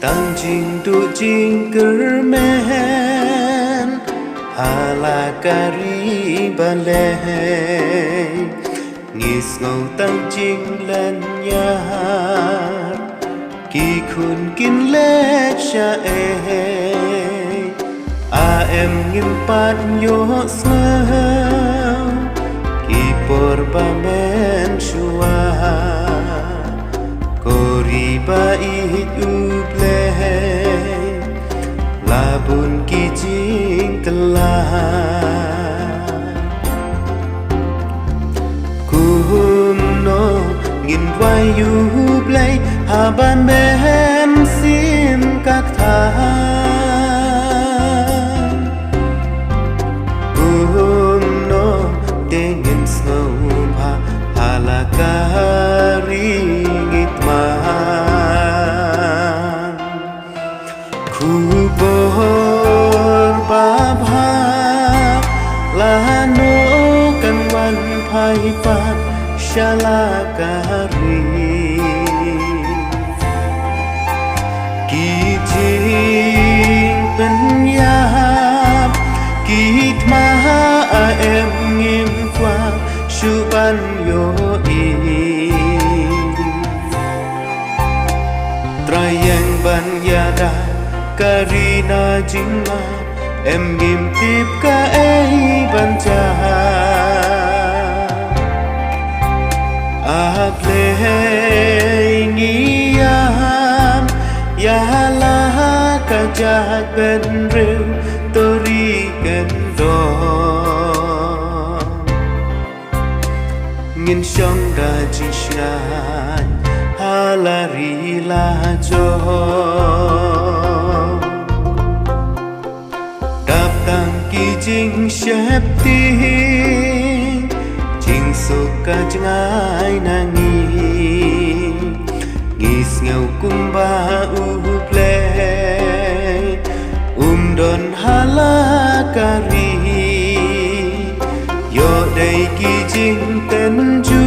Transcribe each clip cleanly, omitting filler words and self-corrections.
tăng trình tu trình cử men ala kari bale ngis ngầu tăng trình lên nhà kỳ khôn kín lệ cha em ngim pat yo sao kỳ por ba men shua kori ba it uble labun ki jing telah kuno ngin vai uble haban men sim kak tha kuno dengin snow pa halakari kubor babha lano kan wan pai pat shalakari kijing penyap kit maha em ngim kwa shuban yo trayang ban yada karina jingma em ngim tip ka ei ban cha aple ngiyam ya la ka jat ben reu tori ken do ngin shong da jishan halari la jo đạp tăng kỳ chính xếp tiếng chính sụp cả chẳng ai nàng nghi nghèo cung ba ple đòn halakari yo đây kỳ chính tên chu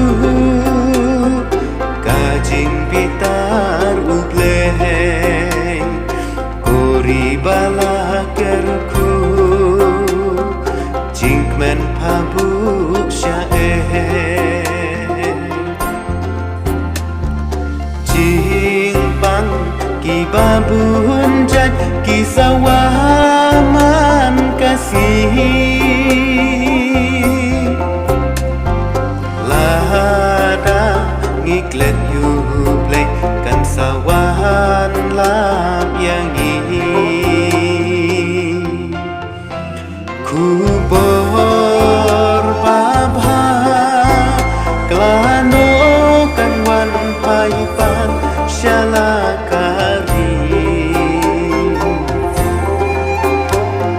cả chính pitar uple kori bala kerku jingmen pabu syae jing bang ki babun jat ki sawaman kasih lada ngiklet yuble kan sawan lam yang kubor babha klano kan wan pai pan shalakari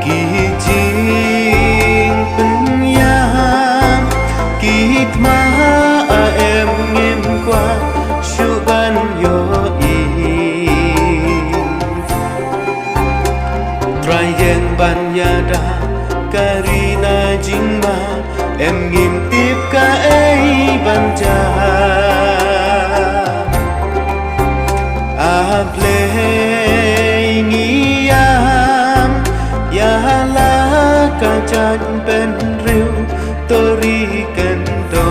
kijing penyam kit maha em ngim kwa shuban yo trayang ban yada karina jingma em ngim tip ka ei ban cha aple ngiyam ya la ka chan pen riu tori ken do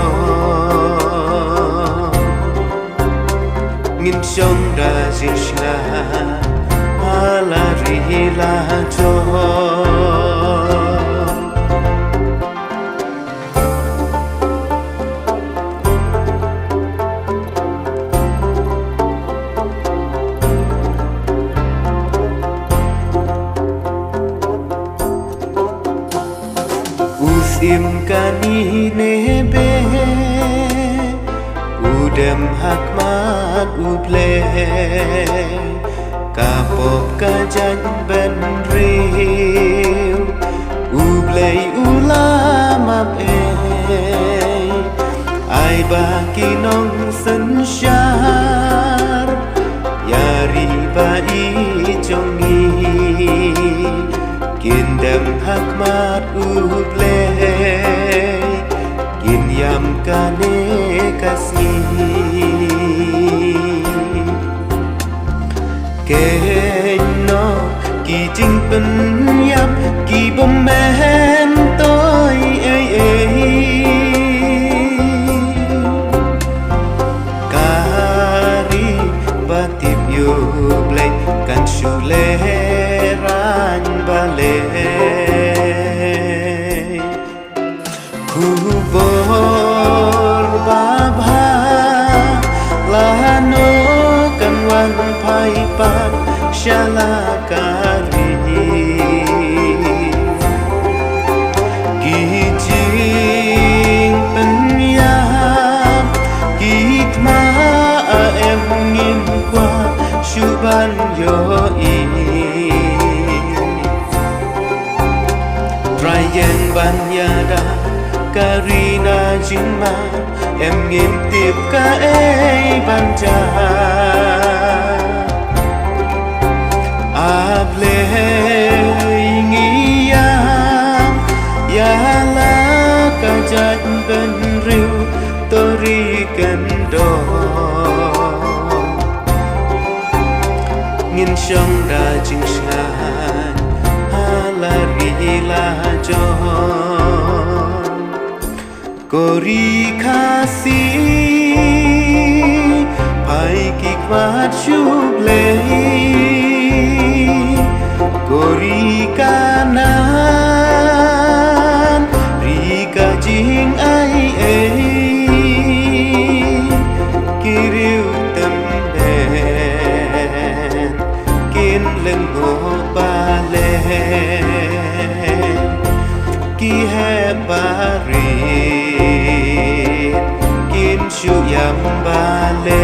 ngin song da jishna halari la jo usim kani nebe udem hakmat uble kapop kajan ben riu uble ulama ai baki nong sen shar yari bai jongi kindam hakmat uble kin yam kane kasih ke bên yap kỳ bom men tôi kari batip yo blay kan shule ran bale kubor babha lahano kan wan pai pat shalakari kijing penyam kitma em ngim qua shuban yo Ryan banyada karina jingma em ngim tiếp ka banja able ngiyam ya la ka jat ben riu tori kan do ngin song da jing shan halari la jon kori khasi pai ki kwat shuble kori kanan rika jing ai kiriu tâm đen kin lưng ngô ba lê ki he ba ri kin shu yam ba lê